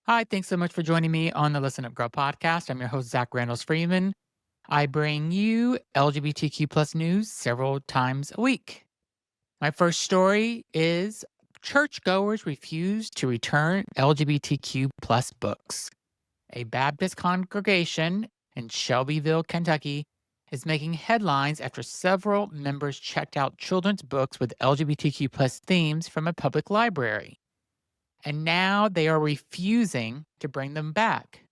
Hi, thanks so much for joining me on the Listen Up Girl podcast. I'm your host, Zach Randles-Friedman. I bring you LGBTQ plus news several times a week. My first story is Churchgoers refuse to return LGBTQ plus books. A Baptist congregation in Shelbyville, Kentucky, is making headlines after several members checked out children's books with LGBTQ plus themes from a public library. And now they are refusing to bring them back.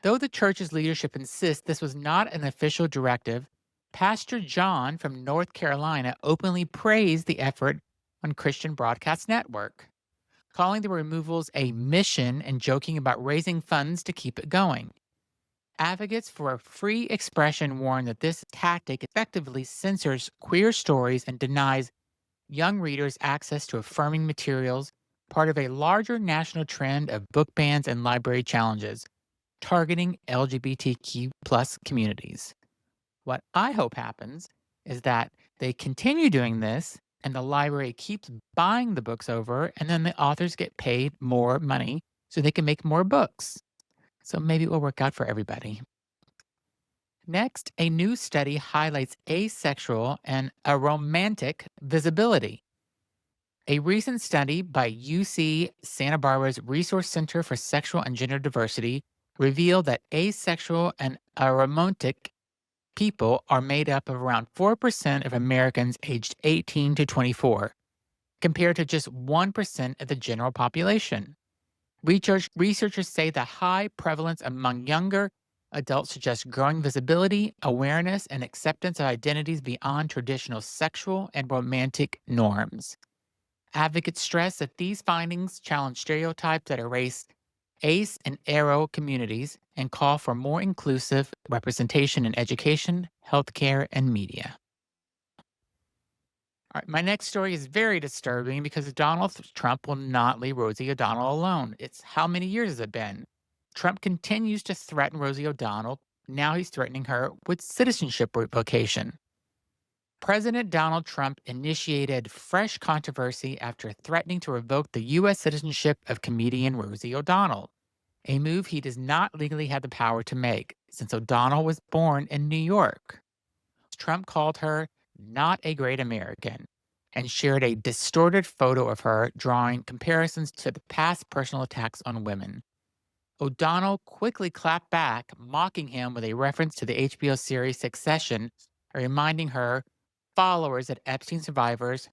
Though the church's leadership insists this was not an official directive, Pastor John from North Carolina openly praised the effort on Christian Broadcast Network, calling the removals a mission and joking about raising funds to keep it going. Advocates for free expression warn that this tactic effectively censors queer stories and denies young readers access to affirming materials, part of a larger national trend of book bans and library challenges targeting LGBTQ plus communities. What I hope happens is that they continue doing this and the library keeps buying the books over, and then the authors get paid more money so they can make more books. So maybe it will work out for everybody. Next, a new study highlights asexual and aromantic visibility. A recent study by UC Santa Barbara's Resource Center for Sexual and Gender Diversity revealed that asexual and aromantic people are made up of around 4% of Americans aged 18 to 24, compared to just 1% of the general population. Researchers say the high prevalence among younger adults suggests growing visibility, awareness, and acceptance of identities beyond traditional sexual and romantic norms. Advocates stress that these findings challenge stereotypes that erase ACE and ARO communities and call for more inclusive representation in education, healthcare, and media. All right, my next story is very disturbing because Donald Trump will not leave Rosie O'Donnell alone. It's how many years has it been? Trump continues to threaten Rosie O'Donnell. Now he's threatening her with citizenship revocation. President Donald Trump initiated fresh controversy after threatening to revoke the U.S. citizenship of comedian Rosie O'Donnell, a move he does not legally have the power to make since O'Donnell was born in New York. Trump called her not a great American and shared a distorted photo of her drawing comparisons to the past personal attacks on women. O'Donnell quickly clapped back, mocking him with a reference to the HBO series Succession, reminding her followers that Epstein survivors,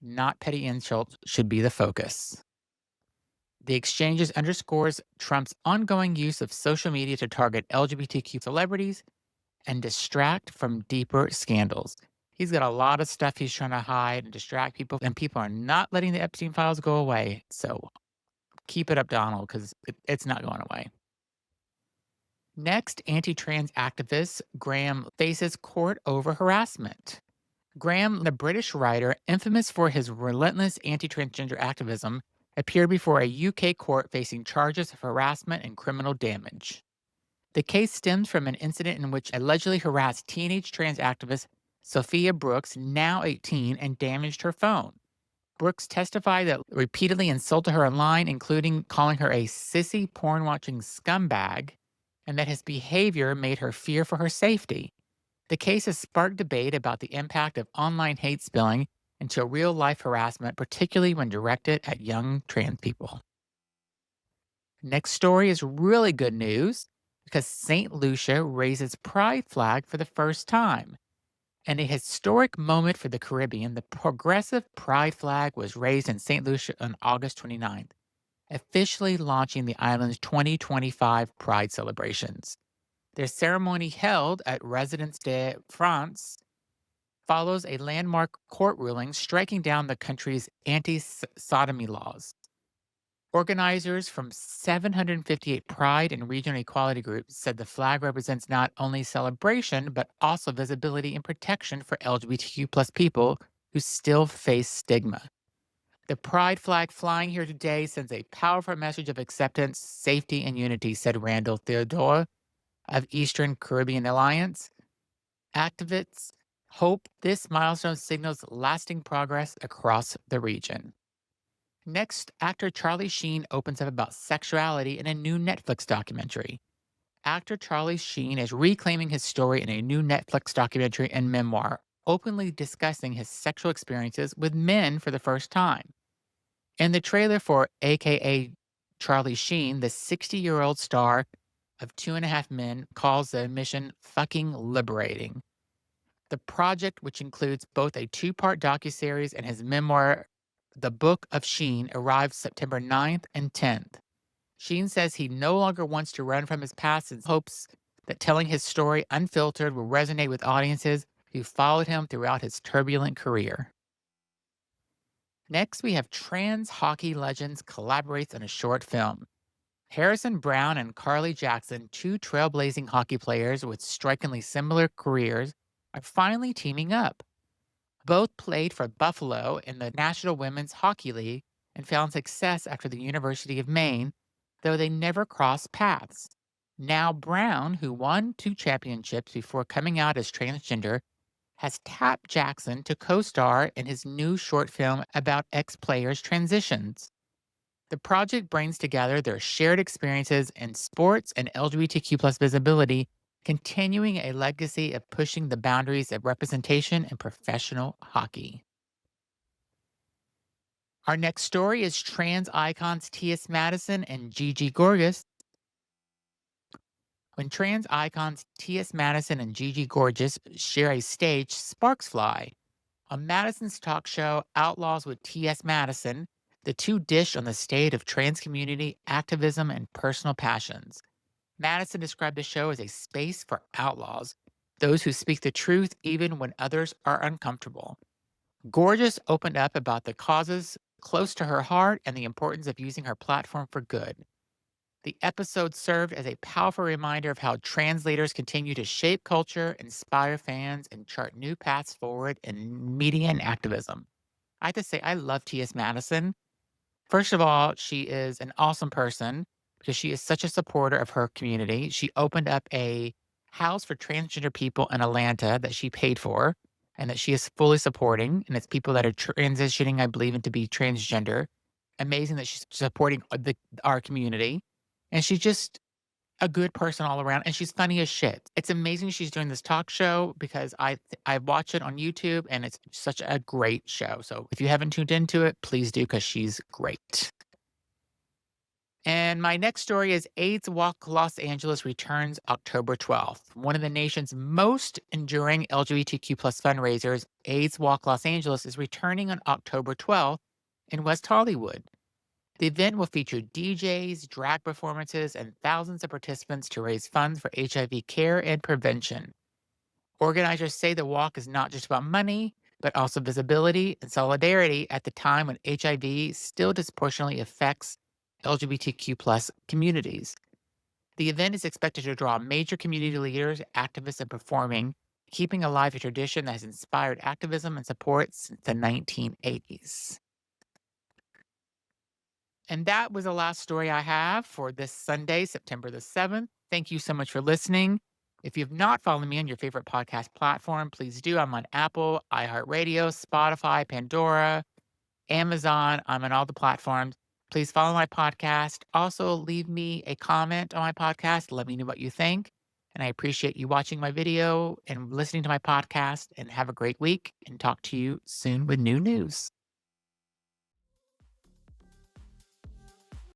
not petty insults, should be the focus. The exchanges underscores Trump's ongoing use of social media to target LGBTQ celebrities and distract from deeper scandals. He's got a lot of stuff he's trying to hide and distract people, and people are not letting the Epstein files go away. So keep it up, Donald, because it's not going away. Next, anti trans activist Graham faces court over harassment. Graham, the British writer, infamous for his relentless anti transgender activism, appeared before a UK court facing charges of harassment and criminal damage. The case stems from an incident in which allegedly harassed teenage trans activist Sophia Brooks, now 18, and damaged her phone. Brooks testified that repeatedly insulted her online, including calling her a sissy porn watching scumbag, and that his behavior made her fear for her safety. The case has sparked debate about the impact of online hate spilling into real life harassment, particularly when directed at young trans people. Next story is really good news because St. Lucia raises pride flag for the first time. In a historic moment for the Caribbean, the progressive pride flag was raised in St. Lucia on August 29th, officially launching the island's 2025 Pride celebrations. Their ceremony, held at Residence de France, follows a landmark court ruling striking down the country's anti sodomy laws. Organizers from 758 Pride and regional equality groups said the flag represents not only celebration, but also visibility and protection for LGBTQ plus people who still face stigma. The Pride flag flying here today sends a powerful message of acceptance, safety, and unity, said Randall Theodore of Eastern Caribbean Alliance. Activists hope this milestone signals lasting progress across the region. Next, actor Charlie Sheen opens up about sexuality in a new Netflix documentary. Actor Charlie Sheen is reclaiming his story in a new Netflix documentary and memoir, openly discussing his sexual experiences with men for the first time. In the trailer for AKA Charlie Sheen, the 60-year-old star of Two and a Half Men calls the mission fucking liberating. The project, which includes both a two-part docuseries and his memoir, The Book of Sheen, arrives September 9th and 10th. Sheen says he no longer wants to run from his past and hopes that telling his story unfiltered will resonate with audiences who followed him throughout his turbulent career. Next, we have trans hockey legends collaborates on a short film. Harrison Brown and Carly Jackson, two trailblazing hockey players with strikingly similar careers, are finally teaming up. Both played for Buffalo in the National Women's Hockey League and found success after the University of Maine, though they never crossed paths. Now, Brown, who won two championships before coming out as transgender, has tapped Jackson to co star in his new short film about ex players' transitions. The project brings together their shared experiences in sports and LGBTQ plus visibility, continuing a legacy of pushing the boundaries of representation in professional hockey. Our next story is trans icons T.S. Madison and Gigi Gorgeous. When trans icons T.S. Madison and Gigi Gorgeous share a stage, sparks fly. On Madison's talk show, Outlaws with T.S. Madison, the two dish on the state of trans community, activism, and personal passions. Madison described the show as a space for outlaws, those who speak the truth even when others are uncomfortable. Gorgeous opened up about the causes close to her heart and the importance of using her platform for good. The episode served as a powerful reminder of how trans leaders continue to shape culture, inspire fans, and chart new paths forward in media and activism. I have to say, I love T.S. Madison. First of all, she is an awesome person because she is such a supporter of her community. She opened up a house for transgender people in Atlanta that she paid for and that she is fully supporting. And it's people that are transitioning, I believe, into be transgender. Amazing that she's supporting our community. And she's just a good person all around, and she's funny as shit. It's amazing she's doing this talk show because I watch it on YouTube, and it's such a great show. So if you haven't tuned into it, please do because she's great. And my next story is AIDS Walk Los Angeles returns October 12th. One of the nation's most enduring LGBTQ plus fundraisers, AIDS Walk Los Angeles, is returning on October 12th in West Hollywood. The event will feature DJs, drag performances, and thousands of participants to raise funds for HIV care and prevention. Organizers say the walk is not just about money, but also visibility and solidarity at the time when HIV still disproportionately affects LGBTQ plus communities. The event is expected to draw major community leaders, activists, and performing, keeping alive a tradition that has inspired activism and support since the 1980s. And that was the last story I have for this Sunday, September the 7th. Thank you so much for listening. If you've not followed me on your favorite podcast platform, please do. I'm on Apple, iHeartRadio, Spotify, Pandora, Amazon. I'm on all the platforms. Please follow my podcast. Also, leave me a comment on my podcast. Let me know what you think. And I appreciate you watching my video and listening to my podcast. And have a great week and talk to you soon with new news.